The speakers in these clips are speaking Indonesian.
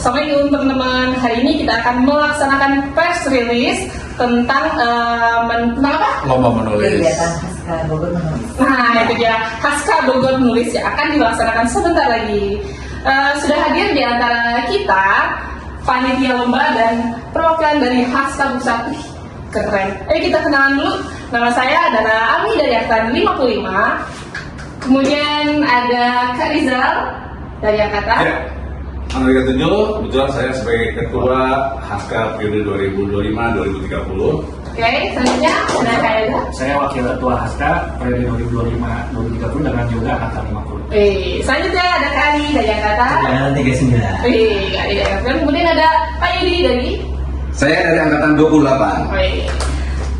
Assalamualaikum teman-teman. Hari ini kita akan melaksanakan press release tentang apa? Lomba menulis. Haska Bogor menulis. Nah, itu dia Haska Bogor menulis yang akan dilaksanakan sebentar lagi. Sudah hadir di antara kita panitia lomba dan perwakilan dari Haska Pusat. Keren. Ayo kita kenalan dulu. Nama saya adalah Ami dari angkatan 55. Kemudian ada Kak Rizal dari angkatan. Ya. Angkatan 7, kebetulan saya sebagai ketua Haska periode 2025-2030. Oke, selanjutnya ada Kak Eza. Saya wakil ketua Haska periode 2025-2030 dengan juga angkatan 50. Selanjutnya ada Kak Ali dari angkatan. Angkatan 39. Kak Ali dari angkatan. Kemudian ada Pak Yudi dari. Saya dari angkatan 28.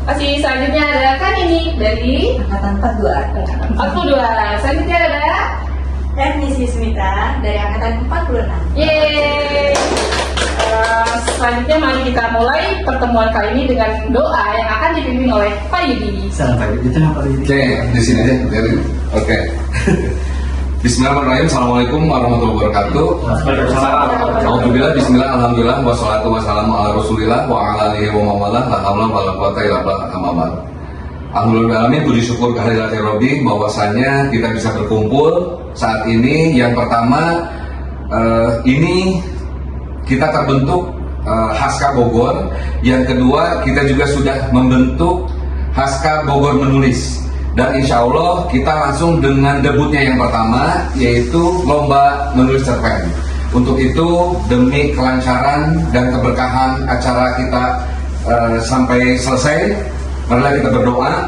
Masih selanjutnya ada Kak Nini dari Angkatan 42. 42. Selanjutnya ada. Ernisi Smita dari angkatan 46. Yeay. Selanjutnya mari kita mulai pertemuan kali ini dengan doa yang akan dipimpin oleh Pak Yudi. Salam Pak Yudi, itu apa Yudi? Oke, di sini aja. Oke. Bismillahirrahmanirrahim. Assalamualaikum warahmatullahi wabarakatuh. Alhamdulillah, bismillah, alhamdulillah, wassalatu wassalamu ala rasulillah wa ala alihi wa mawalah, la haula wa la quwata illa billah. Alhamdulillah, puji syukur kehadirat Rabbi bahwasanya kita bisa berkumpul saat ini. Yang pertama, ini kita terbentuk Haska Bogor. Yang kedua, kita juga sudah membentuk Haska Bogor menulis. Dan insya Allah kita langsung dengan debutnya yang pertama, yaitu lomba menulis cerpen. Untuk itu, demi kelancaran dan keberkahan acara kita sampai selesai, marilah kita berdoa.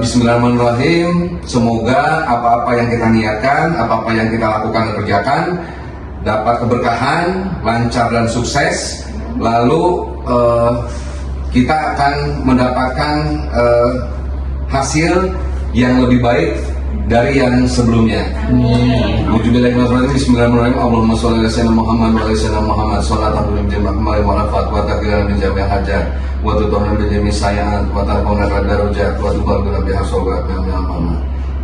Bismillahirrahmanirrahim. Semoga apa-apa yang kita niatkan, apa-apa yang kita lakukan dan kerjakan dapat keberkahan, lancar dan sukses. Lalu kita akan mendapatkan hasil yang lebih baik dari yang sebelumnya. Bismillahirrahmanirrahim. Allahumma sholli ala sayyidina Muhammad wa ala sayyidina Muhammad sallallahu alaihi wa sallam wa taqiran min jami' hajat wa tudhhiran min jami' sayyi'at wa tarfa'una darajat wa tubayyana biha sawat min amal.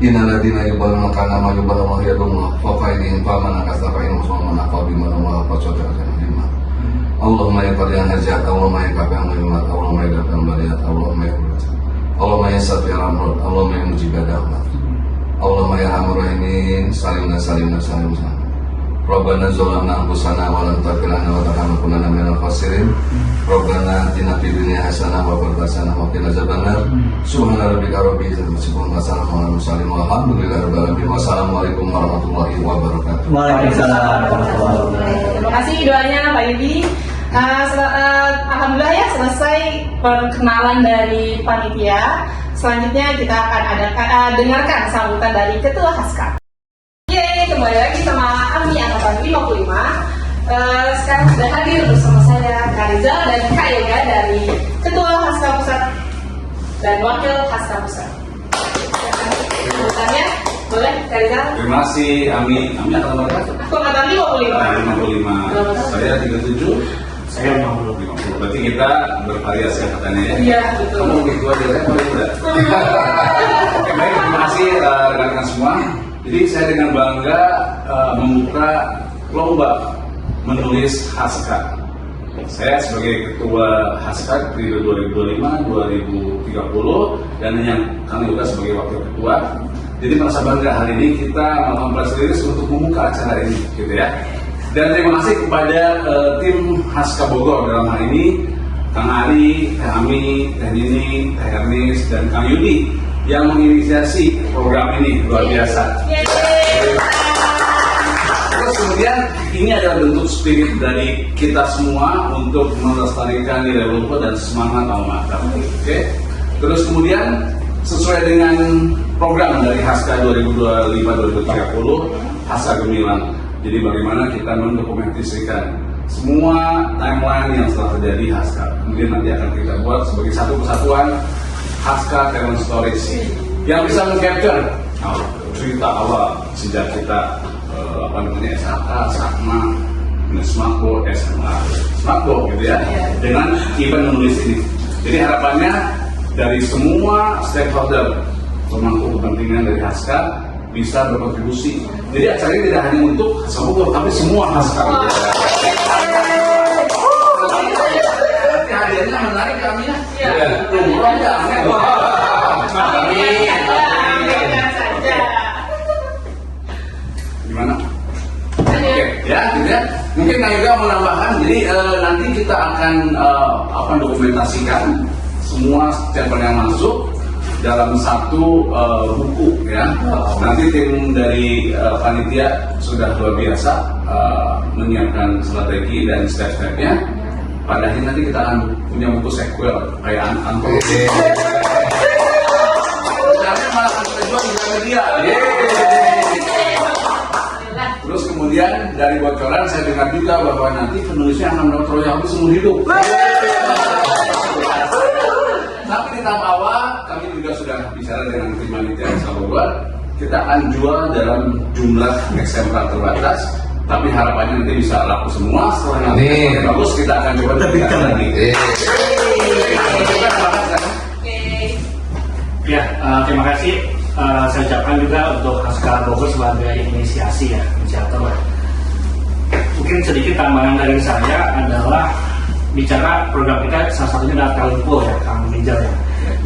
Innal ladzina yubaluna kana ma yubaluna yadum fa qaidin fa man kasafa'in musamman fa bima wa fa sadaqatan bima. Allahumma ya qadiyan hajat, Allahumma ya qabiyan mu'minat, Allahumma ya qabiyan bariyat, Allahumma ya Allahumma ya safi'al amr, Allahumma ya mujibad da'wat, Allahumma ya arhamar rahimin, salimna salimna salimna. Rabbana zalamna anfusana wa lam taghfir lana wa tarhamna kunna minal khasirin. Rabbana atina fid dunya hasanah wa fil akhirati hasanah wa qina adzabannar. Subhana rabbika rabbil izzati amma yasifun wa salamun alal mursalin walhamdulillahi rabbil alamin. Wassalamualaikum warahmatullahi wabarakatuh. Waalaikumsalam warahmatullahi wabarakatuh. Terima kasih doanya Pak Yudi. Alhamdulillah ya, selesai perkenalan dari panitia. Selanjutnya kita akan dengarkan sambutan dari Ketua Haska. Yeay, kembali lagi sama Ami angkatan 55. Sekarang sudah hadir bersama saya Kak Rizal dan Kak Yoga dari Ketua Haska Pusat dan Wakil Haska Pusat. Sambutannya boleh Kak Rizal? Terima kasih Ami. Ami angkatan berapa? Aku angkatan 55. 55. Saya 37. Saya 50. Berarti kita bervariasi angkatannya ya? Iya, betul. Kamu begitu aja, saya paling muda. Oke, baik, terima kasih rekan-rekan semua. Jadi saya dengan bangga membuka lomba menulis Haska. Saya sebagai ketua Haska periode 2025-2030 dan yang kami juga sebagai wakil ketua. Jadi merasa bangga hari ini kita melakukan press release untuk membuka acara ini, gitu ya. Dan terima kasih kepada tim Haska Bogor dalam hal ini, Kang Ari, Kang Ami, Kang Nini, Kang Ernest, dan Kang Yudi yang menginisiasi program ini, luar biasa. Terus kemudian ini adalah bentuk spirit dari kita semua untuk melestarikan nilai luhur dan semangat alma mater. Oke. Terus kemudian sesuai dengan program dari Haska 2025-2030, Haska Gemilang. Jadi bagaimana kita mendokumentasikan semua timeline yang telah terjadi Haska. Kemudian nanti akan kita buat sebagai satu kesatuan Haska Talent Stories yang bisa mengcapture cerita awal sejak kita SHK, SAKMA, Smakbo, SMA, Smakbo gitu ya, dengan event menulis ini. Jadi harapannya dari semua stakeholder pemangku kepentingan dari Haska bisa berkontribusi. Jadi acara ini tidak hanya untuk Haska Bogor, tapi semua Haska. tarik kaminya. Iya. Umroh jangan. Ambilkan saja. Gimana? Oke, ya, gitu ya. Mungkin Kak Yoga mau nambahkan. Jadi nanti kita akan dokumentasikan semua stempel yang masuk dalam satu buku, ya. Nanti tim dari panitia sudah luar biasa menyiapkan strategi dan step-stepnya. Pada akhirnya nanti kita akan punya buku sequel kayak antologi. Caranya malah akan terjual di media. Terus kemudian dari bocoran saya dengar juga bahwa nanti penulisnya akan mendapat royalti seumur hidup. Tapi di tahap awal kami juga sudah bicara dengan tim panitia Bogor. Kita akan jual dalam jumlah eksemplar terbatas. Tapi harapannya nanti bisa laku semua. Setelah nanti bagus kita akan coba lebihkan lagi. Ya, terima kasih. Saya ucapkan juga untuk Haska Bogor sebagai inisiasi ya, inisiator. Mungkin sedikit tambahan dari saya adalah bicara program kita salah satunya adalah talent pool ya, Kang Rizal ya.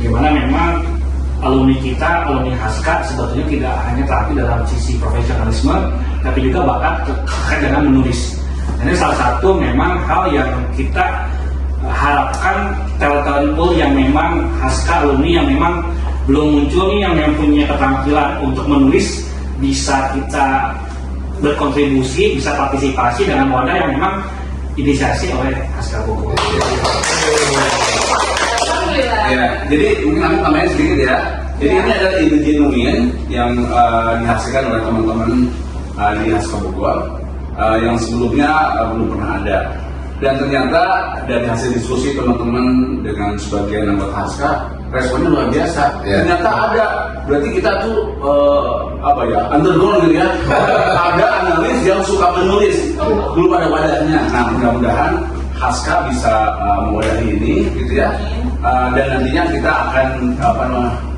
Gimana memang alumni kita, alumni Haska sebetulnya tidak hanya terapi dalam sisi profesionalisme, tapi juga bakat terkait dengan menulis. Ini salah satu memang hal yang kita harapkan talent pool yang memang Haska alumni yang memang belum muncul nih yang mempunyai keterampilan untuk menulis bisa kita berkontribusi, bisa partisipasi dengan wadah yang memang inisiasi oleh Haska Bogor. Ya, jadi mungkin aku tambahin sedikit ya. Jadi ini adalah ide genuine yang dihasilkan oleh teman-teman di Haska Bogor yang sebelumnya belum pernah ada. Dan ternyata dari hasil diskusi teman-teman dengan sebagian anggota Haska, responnya luar biasa. Ternyata ada, berarti kita tuh underground gitu ya. Ada analis yang suka menulis, belum ada wadahnya. Nah, mudah-mudahan Haska bisa mewadahi ini, gitu ya. Dan nantinya kita akan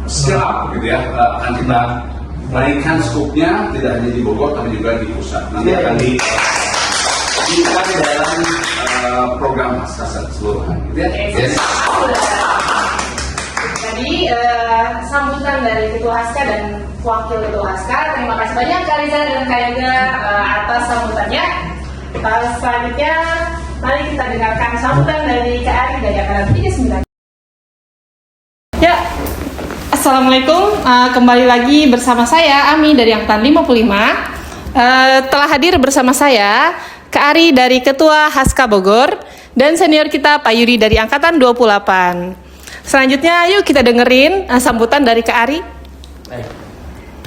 scale up, gitu ya. Akan kita naikkan skupnya tidak hanya di Bogor tapi juga di pusat. Nanti akan diikat dalam program Haska seluruhan, gitu ya. Jadi sambutan dari Ketua Haska dan Wakil Ketua Haska. Terima kasih banyak Kak Riza dan Kak Yoga atas sambutannya. Selanjutnya mari kita dengarkan sambutan dari Kak Ari dari Angkatan 39. Ya, Assalamualaikum. Kembali lagi bersama saya Ami dari Angkatan 55. Telah hadir bersama saya Kak Ari dari Ketua Haska Bogor dan senior kita Pak Yuri dari Angkatan 28. Selanjutnya yuk kita dengerin sambutan dari Kak Ari.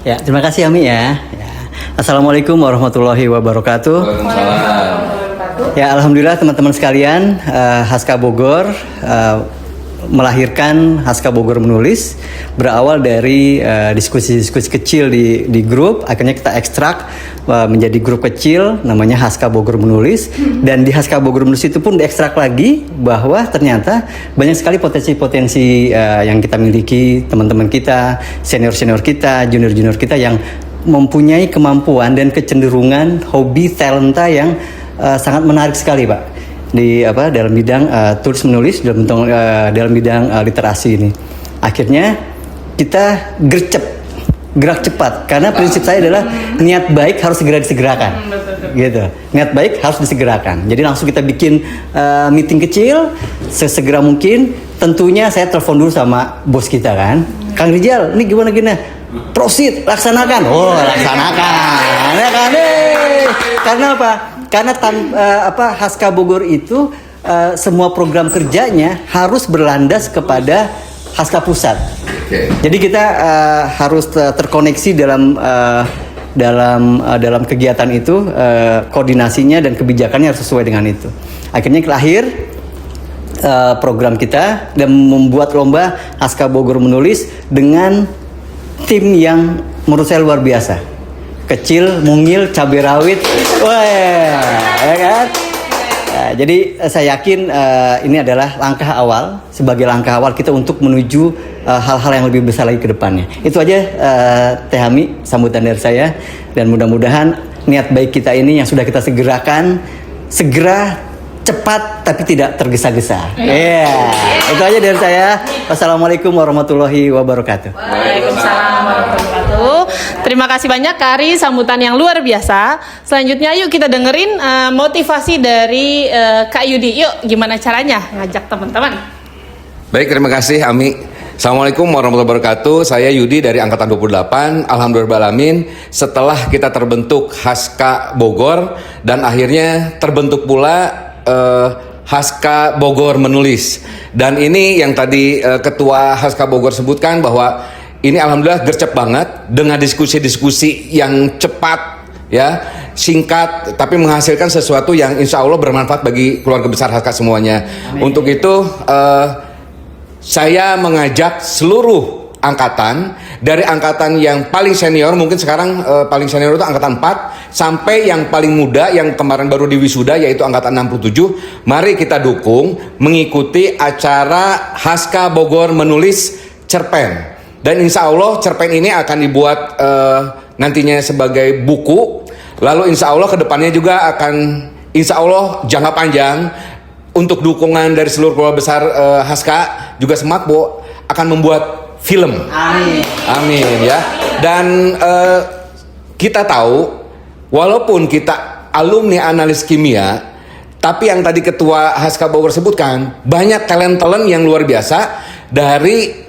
Ya, terima kasih Ami ya. Assalamualaikum warahmatullahi wabarakatuh. Ya, alhamdulillah teman-teman sekalian, Haska Bogor melahirkan Haska Bogor Menulis berawal dari diskusi-diskusi kecil di grup. Akhirnya kita ekstrak menjadi grup kecil namanya Haska Bogor Menulis, dan di Haska Bogor Menulis itu pun diekstrak lagi bahwa ternyata banyak sekali potensi-potensi yang kita miliki, teman-teman kita, senior-senior kita, junior-junior kita yang mempunyai kemampuan dan kecenderungan hobi talenta yang sangat menarik sekali, Pak, di dalam bidang tulis menulis dalam bidang literasi ini. Akhirnya kita gerak cepat karena prinsip saya adalah niat baik harus segera disegerakan. Gitu. Niat baik harus disegerakan. Jadi langsung kita bikin meeting kecil sesegera mungkin. Tentunya saya telepon dulu sama bos kita kan. Kang Rizal, ini gimana gini? Proceed, laksanakan. Oh, laksanakan. Ya kan? Karena apa? Karena Haska Bogor itu semua program kerjanya harus berlandas kepada Haska Pusat. Jadi kita harus terkoneksi dalam kegiatan itu, koordinasinya dan kebijakannya harus sesuai dengan itu. Akhirnya lahir program kita dan membuat lomba Haska Bogor Menulis dengan tim yang menurut saya luar biasa. Kecil, mungil, cabai rawit, wah, ya kan? Jadi saya yakin ini adalah langkah awal, sebagai langkah awal kita untuk menuju hal-hal yang lebih besar lagi ke depannya. Itu aja Teh Hami, sambutan dari saya, dan mudah-mudahan niat baik kita ini yang sudah kita segerakan segera cepat tapi tidak tergesa-gesa. Iya. Itu aja dari saya. Wassalamualaikum warahmatullahi wabarakatuh. Waalaikumsalam warahmatullahi wabarakatuh. Terima kasih banyak Kak Ari, sambutan yang luar biasa. Selanjutnya yuk kita dengerin motivasi dari Kak Yudi. Yuk, gimana caranya ngajak teman-teman? Baik, terima kasih Ami. Assalamualaikum warahmatullahi wabarakatuh. Saya Yudi dari Angkatan 28. Alhamdulillahirrahmanirrahim. Setelah kita terbentuk Haska Bogor dan akhirnya terbentuk pula Haska Bogor menulis. Dan ini yang tadi Ketua Haska Bogor sebutkan bahwa ini alhamdulillah gercep banget dengan diskusi-diskusi yang cepat, ya, singkat, tapi menghasilkan sesuatu yang insya Allah bermanfaat bagi keluarga besar Haska semuanya. Amin. Untuk itu saya mengajak seluruh angkatan, dari angkatan yang paling senior, mungkin sekarang paling senior itu angkatan 4, sampai yang paling muda yang kemarin baru diwisuda yaitu angkatan 67. Mari kita dukung mengikuti acara Haska Bogor menulis cerpen. Dan insya Allah cerpen ini akan dibuat nantinya sebagai buku. Lalu insya Allah kedepannya juga akan insya Allah jangka panjang untuk dukungan dari seluruh keluarga besar Haska juga Semakbo akan membuat film. Amin. Amin ya. Dan kita tahu walaupun kita alumni analis kimia, tapi yang tadi Ketua Haska Bogor sebutkan banyak talent-talent yang luar biasa dari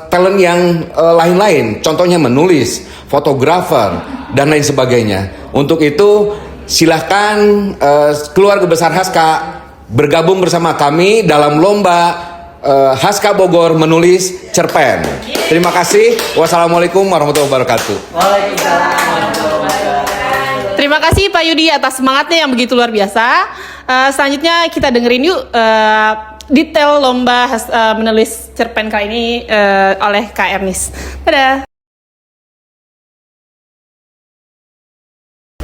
talent yang lain-lain. Contohnya menulis, fotografer dan lain sebagainya. Untuk itu silahkan keluarga besar Haska bergabung bersama kami dalam lomba Haska Bogor menulis cerpen. Terima kasih. Wassalamualaikum warahmatullahi wabarakatuh. Terima kasih Pak Yudi atas semangatnya yang begitu luar biasa. Selanjutnya kita dengerin yuk detail lomba menulis cerpen kali ini oleh Kak Ernis. Dadah.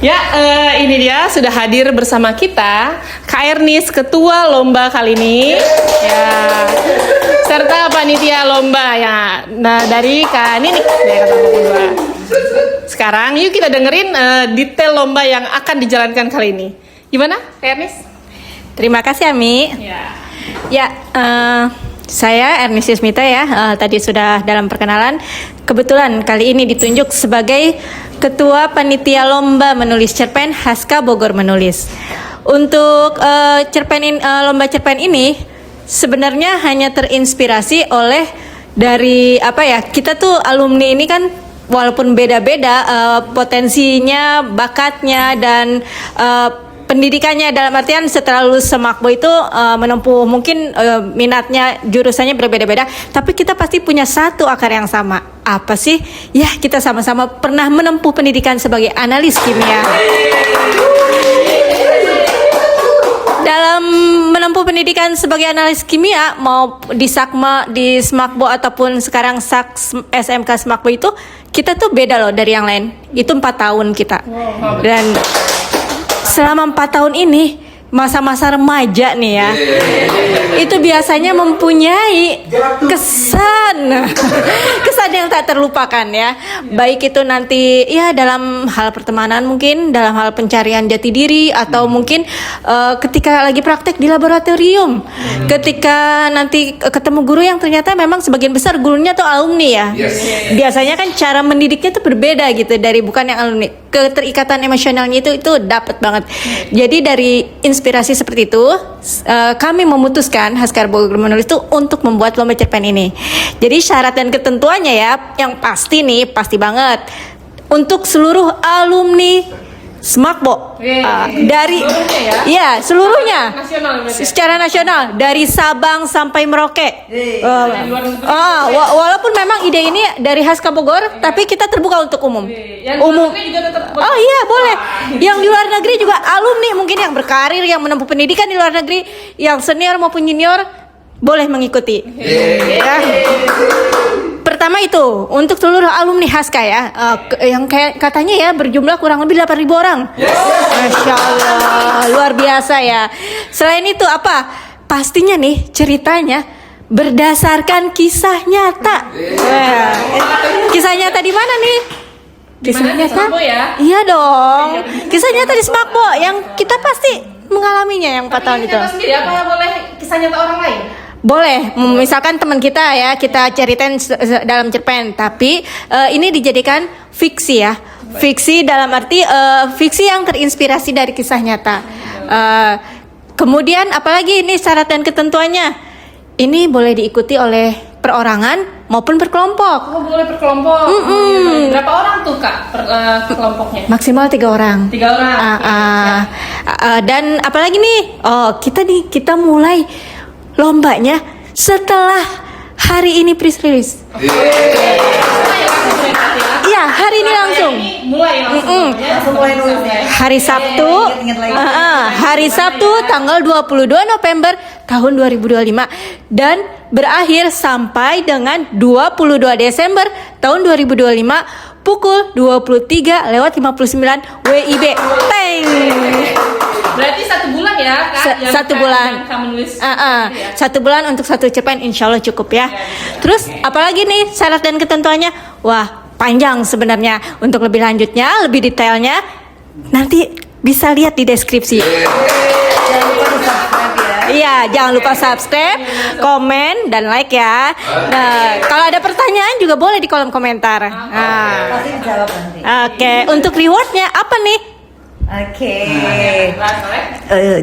Ya, ini dia sudah hadir bersama kita Kak Ernis, ketua lomba kali ini, ya, serta panitia lomba ya. Nah, dari Kak Ninik dari angkatan 22. Sekarang yuk kita dengerin detail lomba yang akan dijalankan kali ini. Gimana, Kak Ernis? Terima kasih Ami. Ya, saya Ernis Yusmita ya. Tadi sudah dalam perkenalan. Kebetulan kali ini ditunjuk sebagai Ketua Panitia Lomba Menulis Cerpen Haska Bogor Menulis. Untuk lomba cerpen ini sebenarnya hanya terinspirasi oleh dari kita tuh alumni ini kan walaupun beda-beda potensinya, bakatnya dan pendidikannya, dalam artian setelah lulus Semakbo itu menempuh mungkin minatnya, jurusannya berbeda-beda, tapi kita pasti punya satu akar yang sama. Apa sih? Ya, kita sama-sama pernah menempuh pendidikan sebagai analis kimia. Dalam menempuh pendidikan sebagai analis kimia, mau di Sakma, di Semakbo ataupun sekarang SMK Semakbo itu, kita tuh beda loh dari yang lain. Itu 4 tahun kita. Dan selama 4 tahun ini masa-masa remaja nih ya, itu biasanya mempunyai kesan yang tak terlupakan ya. Baik itu nanti ya dalam hal pertemanan, mungkin dalam hal pencarian jati diri, atau mungkin ketika lagi praktek di laboratorium, ketika nanti ketemu guru yang ternyata memang sebagian besar gurunya tuh alumni ya. Biasanya kan cara mendidiknya tuh berbeda gitu dari bukan yang alumni. Keterikatan emosionalnya itu dapat banget. Jadi dari inspirasi seperti itu, kami memutuskan Haska Bogor Menulis itu untuk membuat lomba cerpen ini. Jadi syarat dan ketentuannya ya, yang pasti nih, pasti banget untuk seluruh alumni Semakbo dari seluruhnya secara nasional dari Sabang sampai Merauke. Walaupun memang ide ini dari Haska Bogor, tapi kita terbuka untuk umum. Oh iya, boleh. Yang di luar negeri juga alumni mungkin yang berkarir, yang menempuh pendidikan di luar negeri, yang senior maupun junior boleh mengikuti. Ya. Pertama itu untuk seluruh alumni Haska ya, yang katanya ya berjumlah kurang lebih 8.000 orang. Masya Allah, luar biasa ya. Selain itu pastinya nih ceritanya berdasarkan kisah nyata. Kisah nyata di mana nih? Kisah Gimana, nyata? Smakbo ya? Iya dong. Kisah nyata di Smakbo yang kita pasti mengalaminya yang 4 tahun itu. Kita sendiri apa boleh kisah nyata orang lain? Boleh, misalkan teman kita ya, kita ceritain dalam cerpen, tapi ini dijadikan fiksi ya. Fiksi dalam arti fiksi yang terinspirasi dari kisah nyata. Kemudian apalagi ini syarat dan ketentuannya? Ini boleh diikuti oleh perorangan maupun berkelompok. Oh, boleh berkelompok. Berapa orang tuh Kak kelompoknya? Maksimal 3 orang. 3 orang. Dan apalagi nih? Oh, kita mulai lombanya setelah hari ini press release. Iya, hari ini langsung. Mulai langsung. Langsung mulai nulisnya. Hari Sabtu, Ingat lagi. hari Sabtu tanggal 22 November tahun 2025 dan berakhir sampai dengan 22 Desember tahun 2025 pukul 23:59 WIB. Teng. Berarti 1 bulan ya Kak? Yang Satu Kak bulan. dan Kak menulis. 1 bulan untuk 1 cerpen, insya Allah cukup ya. Terus apalagi nih syarat dan ketentuannya? Wah, panjang sebenarnya. Untuk lebih lanjutnya, lebih detailnya nanti bisa lihat di deskripsi. Jangan lupa di subscribe ya. Iya, jangan lupa subscribe, komen, dan like ya. Nah, kalau ada pertanyaan juga boleh di kolom komentar. Nah, Pasti dijawab nanti. oke, untuk rewardnya apa nih? Oke. Boleh.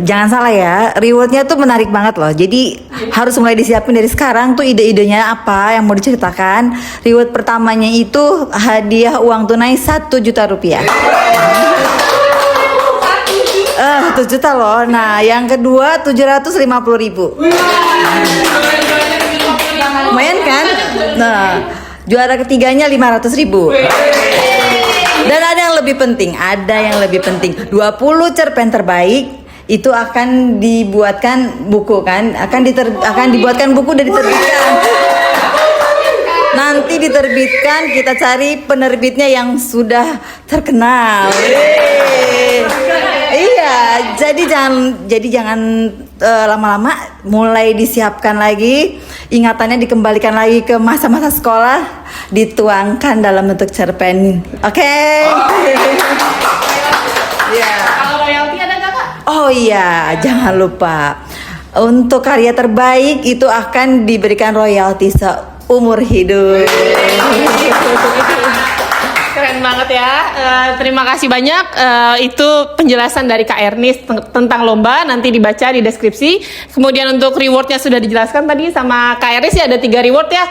Jangan salah ya, rewardnya tuh menarik banget loh. Jadi harus mulai disiapin dari sekarang tuh ide-idenya apa yang mau diceritakan. Reward pertamanya itu hadiah uang tunai 1 juta rupiah. 1 juta loh. Nah, yang kedua 750.000. Lumayan kan? Nah, juara ketiganya 500.000. Dan ada yang lebih penting, 20 cerpen terbaik itu akan dibuatkan buku kan, akan dibuatkan buku dan diterbitkan. Nanti diterbitkan, kita cari penerbitnya yang sudah terkenal. Iya, jadi jangan lama-lama, mulai disiapkan lagi, ingatannya dikembalikan lagi ke masa-masa sekolah, dituangkan dalam bentuk cerpen. Oke. Iya. Kalau royalti ada nggak Kak? Oh iya, jangan lupa. Untuk karya terbaik itu akan diberikan royalti seumur hidup. Keren banget ya. Terima kasih banyak. Itu penjelasan dari Kak Ernis tentang lomba. Nanti dibaca di deskripsi. Kemudian untuk rewardnya sudah dijelaskan tadi sama Kak Ernis ya, ada 3 reward ya.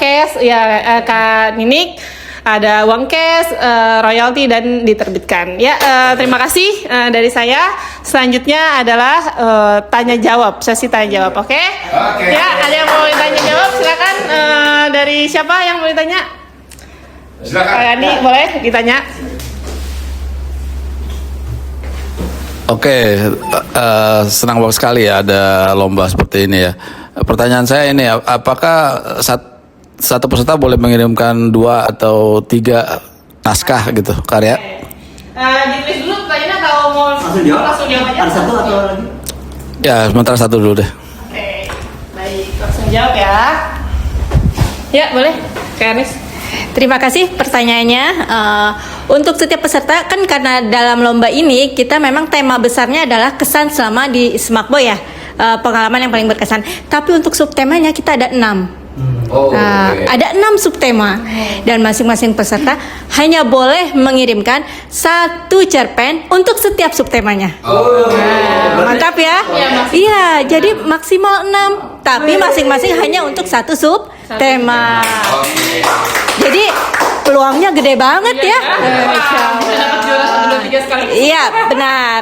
Cash ya, Kak Ninik. Ada uang cash, royalti dan diterbitkan. Ya, terima kasih dari saya. Selanjutnya adalah tanya jawab, sesi tanya jawab. Oke? Ya, ada yang mau tanya jawab? Silakan. Dari siapa yang mau ditanya? Silakan. Yani, boleh ditanya. Oke, senang banget sekali ya ada lomba seperti ini ya. Pertanyaan saya ini, apakah satu peserta boleh mengirimkan 2 atau 3 naskah gitu karya? Ditulis dulu pertanyaannya atau mau langsung jawab aja? Ada satu atau lagi? Ya, sementara 1 dulu deh. Oke, baik, langsung jawab ya. Ya, boleh, Kak Ernest. Terima kasih pertanyaannya. Untuk setiap peserta kan karena dalam lomba ini kita memang tema besarnya adalah kesan selama di Smakbo ya, pengalaman yang paling berkesan. Tapi untuk subtemanya kita ada 6. Ada 6 subtema dan masing-masing peserta hanya boleh mengirimkan 1 cerpen untuk setiap subtemanya. Mantap ya? Iya, jadi maksimal 6, tapi masing-masing hanya untuk 1 subtema. Jadi peluangnya gede banget ya. Bisa dapat juara 1, 2, 3 sekali. Iya, benar.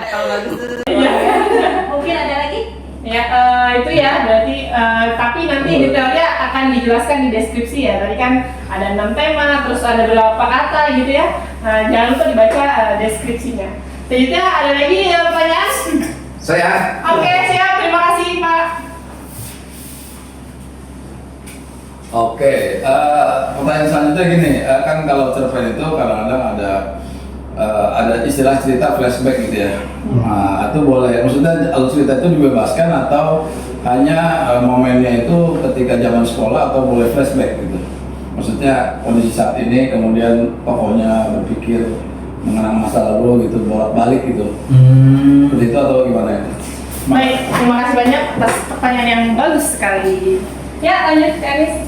Mungkin ada lagi? Ya, itu ya, berarti tapi nanti detailnya akan dijelaskan di deskripsi ya. Tadi kan ada 6 tema, terus ada berapa kata gitu ya. Jangan lupa dibaca deskripsinya. Selanjutnya ada lagi pertanyaan? Saya. Oke, siap. Terima kasih, Pak. Oke, pertanyaan selanjutnya gini, kan kalau cerpen itu kadang-kadang ada istilah cerita flashback gitu ya. Nah, itu boleh, maksudnya alur cerita itu dibebaskan atau hanya momennya itu ketika zaman sekolah atau boleh flashback gitu. maksudnya kondisi saat ini, kemudian pokoknya berpikir mengenang masa lalu gitu, bolak-balik gitu. Seperti itu atau gimana ya? Baik, terima kasih banyak atas pertanyaan yang bagus sekali. Ya, lanjut Anis.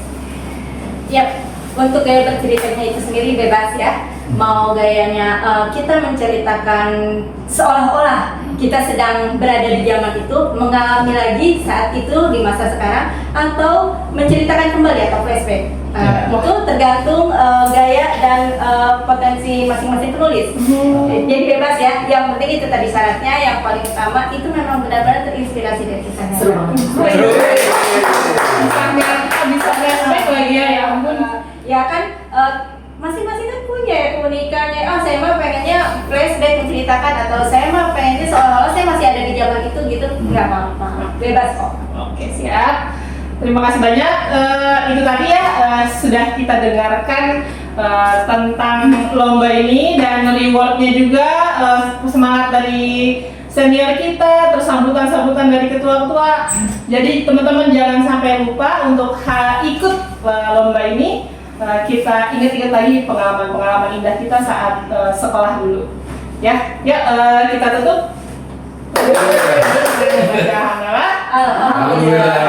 Ya, untuk gaya berceritanya itu sendiri bebas ya. Mau gayanya kita menceritakan seolah-olah kita sedang berada di zaman itu, mengalami lagi saat itu di masa sekarang, atau menceritakan kembali atau flashback. Itu tergantung gaya dan potensi masing-masing penulis. Jadi bebas ya. Yang penting itu tadi syaratnya, yang paling utama itu memang benar-benar terinspirasi dari kisah nyata. Bisa flashback lagi ya, ya ampun. Ya kan masing-masing kan punya ya keunikannya. Saya mah pengennya flashback menceritakan, atau saya mah pengennya seolah-olah saya masih ada di zaman itu gitu. Nggak apa-apa, bebas kok. Oke, siap. Terima kasih banyak. Itu tadi ya sudah kita dengarkan tentang lomba ini, dan rewardnya juga semangat dari senior kita, terus sambutan-sambutan dari ketua-ketua. Jadi teman-teman jangan sampai lupa untuk ikut lomba ini. Kita ingat-ingat lagi pengalaman-pengalaman indah kita saat sekolah dulu. Ya, kita tutup. Alhamdulillah.